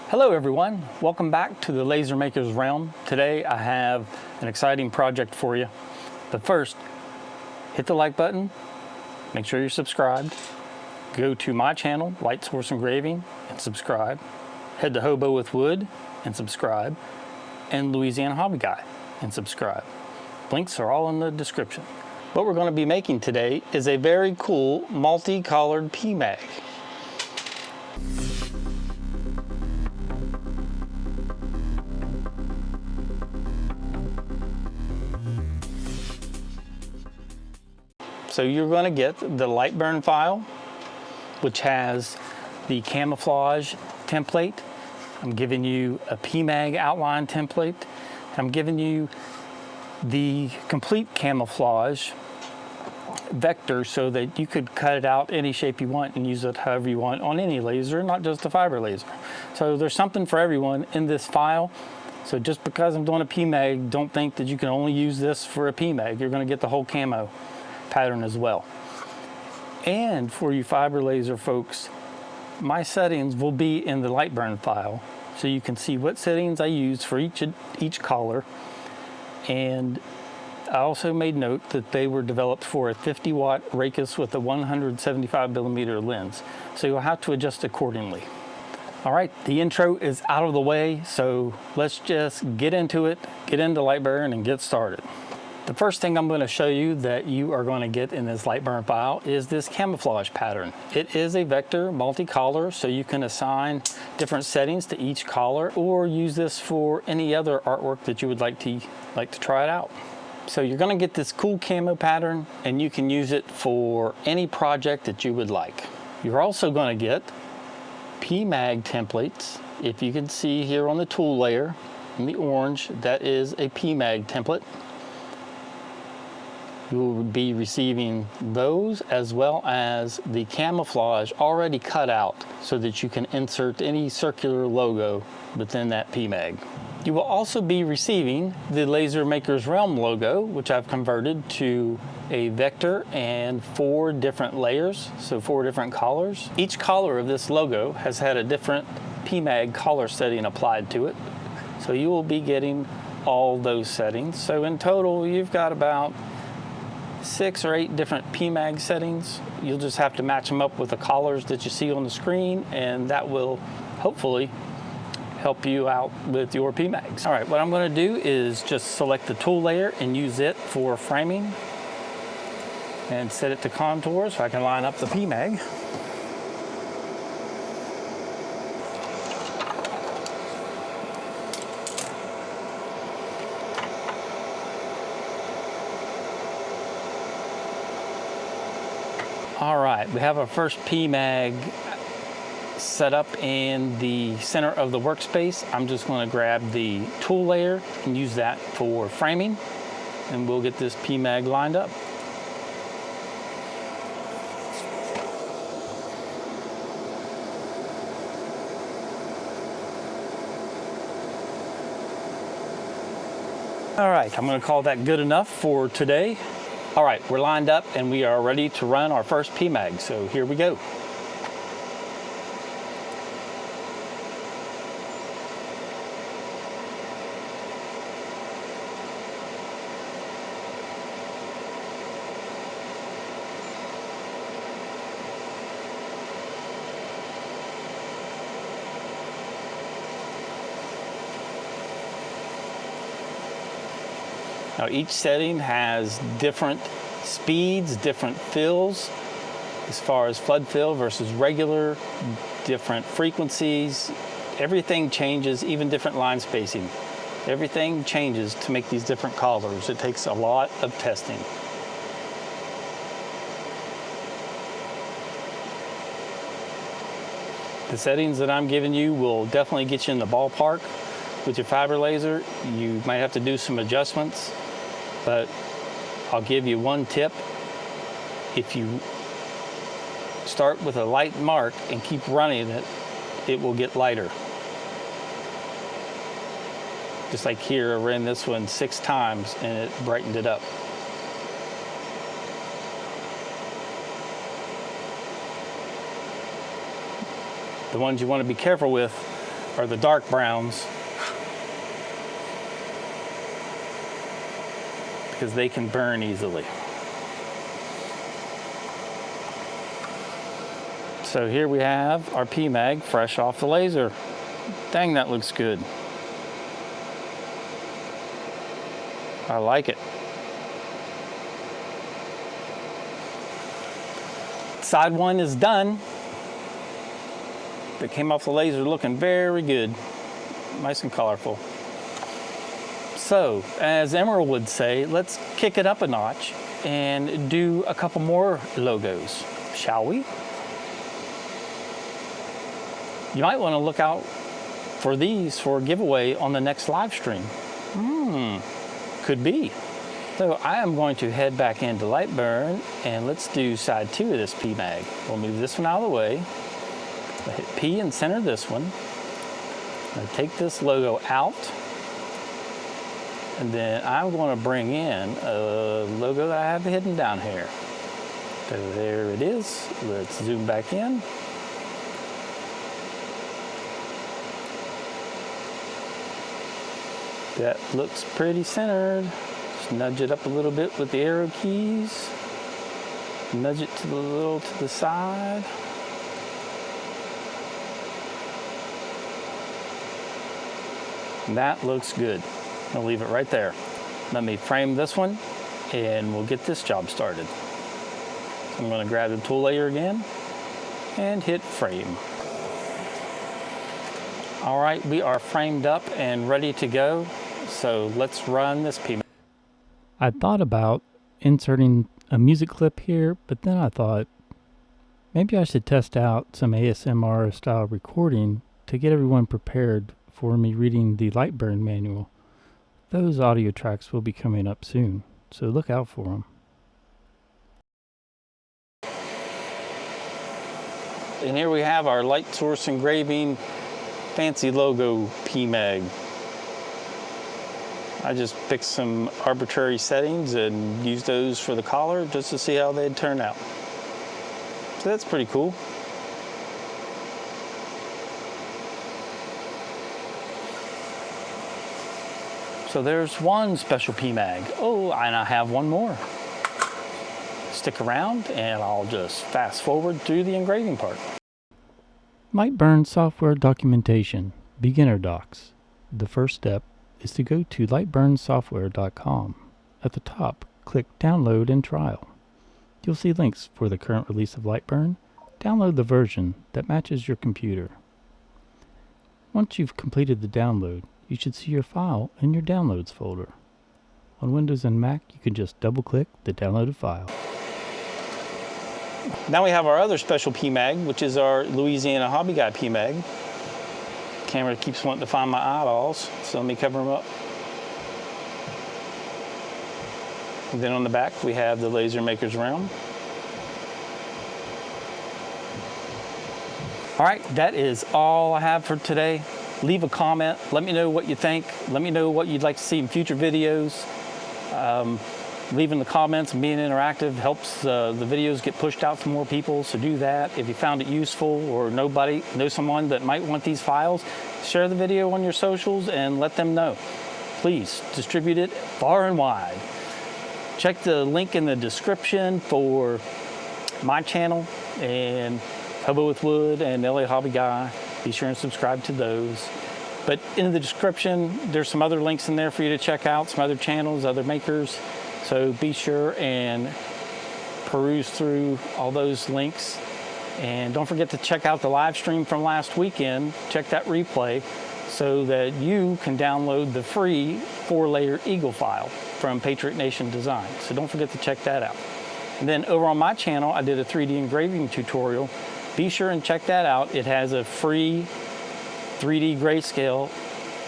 Hello everyone, welcome back to the Laser Maker's Realm. Today I have an exciting project for you. But first, hit the like button, make sure you're subscribed, go to my channel, Light Source Engraving, and subscribe. Head to Hobo with Wood and subscribe, and Louisiana Hobby Guy and subscribe. Links are all in the description. What we're going to be making today is a very cool multi-colored PMag. So you're going to get the LightBurn file, which has the camouflage template. I'm giving you a PMag outline template. I'm giving you the complete camouflage vector so that you could cut it out any shape you want and use it however you want on any laser, not just a fiber laser. So there's something for everyone in this file. So just because I'm doing a PMag, don't think that you can only use this for a PMag. You're going to get the whole camo pattern as well. And for you fiber laser folks, my settings will be in the LightBurn file, so you can see what settings I use for each collar. And I also made note that they were developed for a 50-watt Raycus with a 175mm lens, so you'll have to adjust accordingly. All right, the intro is out of the way, so let's just get into it, get into LightBurn and get started. The first thing I'm going to show you that you are going to get in this LightBurn file is this camouflage pattern. It is a vector multi-collar, so you can assign different settings to each collar or use this for any other artwork that you would like to try it out. So you're going to get this cool camo pattern and you can use it for any project that you would like. You're also going to get PMag templates. If you can see here on the tool layer in the orange, that is a PMag template. You will be receiving those as well as the camouflage already cut out so that you can insert any circular logo within that PMag. You will also be receiving the Laser Maker's Realm logo, which I've converted to a vector and 4 different layers, so 4 different collars. Each collar of this logo has had a different PMag collar setting applied to it. So you will be getting all those settings. So in total, you've got about 6 or 8 different PMag settings. You'll just have to match them up with the collars that you see on the screen, and that will hopefully help you out with your PMags. All right, what I'm going to do is just select the tool layer and use it for framing and set it to contour so I can line up the PMag. All right, we have our first PMag set up in the center of the workspace. I'm just going to grab the tool layer and use that for framing, and we'll get this PMag lined up. All right, I'm going to call that good enough for today. All right, we're lined up and we are ready to run our first PMag, so here we go. Now each setting has different speeds, different fills, as far as flood fill versus regular, different frequencies. Everything changes, even different line spacing. Everything changes to make these different collars. It takes a lot of testing. The settings that I'm giving you will definitely get you in the ballpark with your fiber laser. You might have to do some adjustments, but I'll give you one tip. If you start with a light mark and keep running it, it will get lighter. Just like here, I ran this one 6 times and it brightened it up. The ones you want to be careful with are the dark browns, because they can burn easily. So here we have our PMag fresh off the laser. Dang, that looks good. I like it. Side one is done. It came off the laser looking very good. Nice and colorful. So, as Emerald would say, let's kick it up a notch and do a couple more logos, shall we? You might want to look out for these for a giveaway on the next live stream. Could be. So I am going to head back into LightBurn and let's do side 2 of this PMag. We'll move this one out of the way. I'll hit P and center this one. I'll take this logo out. And then I'm going to bring in a logo that I have hidden down here. So there it is. Let's zoom back in. That looks pretty centered. Just nudge it up a little bit with the arrow keys. Nudge it to the little to the side. And that looks good. I'll leave it right there. Let me frame this one and we'll get this job started. So I'm going to grab the tool layer again and hit frame. All right, we are framed up and ready to go. So let's run this PMag. I thought about inserting a music clip here, but then I thought maybe I should test out some ASMR style recording to get everyone prepared for me reading the LightBurn manual. Those audio tracks will be coming up soon, so look out for them. And here we have our light source engraving fancy logo PMag. I just picked some arbitrary settings and used those for the collar just to see how they'd turn out. So that's pretty cool. So there's one special PMag. Oh, and I have one more. Stick around and I'll just fast forward through the engraving part. LightBurn software documentation, beginner docs. The first step is to go to lightburnsoftware.com. At the top, click download and trial. You'll see links for the current release of LightBurn. Download the version that matches your computer. Once you've completed the download, you should see your file in your Downloads folder. On Windows and Mac, you can just double-click the downloaded file. Now we have our other special PMag, which is our Louisiana Hobby Guy PMag. Camera keeps wanting to find my eyeballs, so let me cover them up. And then on the back, we have the TheLasermakersrealm. All right, that is all I have for today. Leave a comment. Let me know what you think. Let me know what you'd like to see in future videos. Leaving the comments and being interactive helps the videos get pushed out to more people, so do that. If you found it useful or know someone that might want these files, share the video on your socials and let them know. Please distribute it far and wide. Check the link in the description for my channel and Hobo with Wood and LA Hobby Guy. Be sure and subscribe to those. But in the description, there's some other links in there for you to check out, some other channels, other makers. So be sure and peruse through all those links. And don't forget to check out the live stream from last weekend. Check that replay so that you can download the free 4-layer eagle file from Patriot Nation Design. So don't forget to check that out. And then over on my channel, I did a 3D engraving tutorial. Be sure and check that out. It has a free 3D grayscale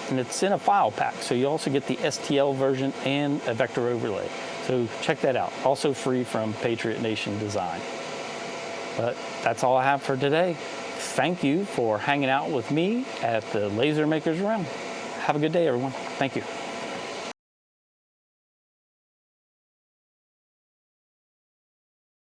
and it's in a file pack. So you also get the STL version and a vector overlay. So check that out. Also free from Patriot Nation Design. But that's all I have for today. Thank you for hanging out with me at the Laser Makers Realm. Have a good day, everyone. Thank you.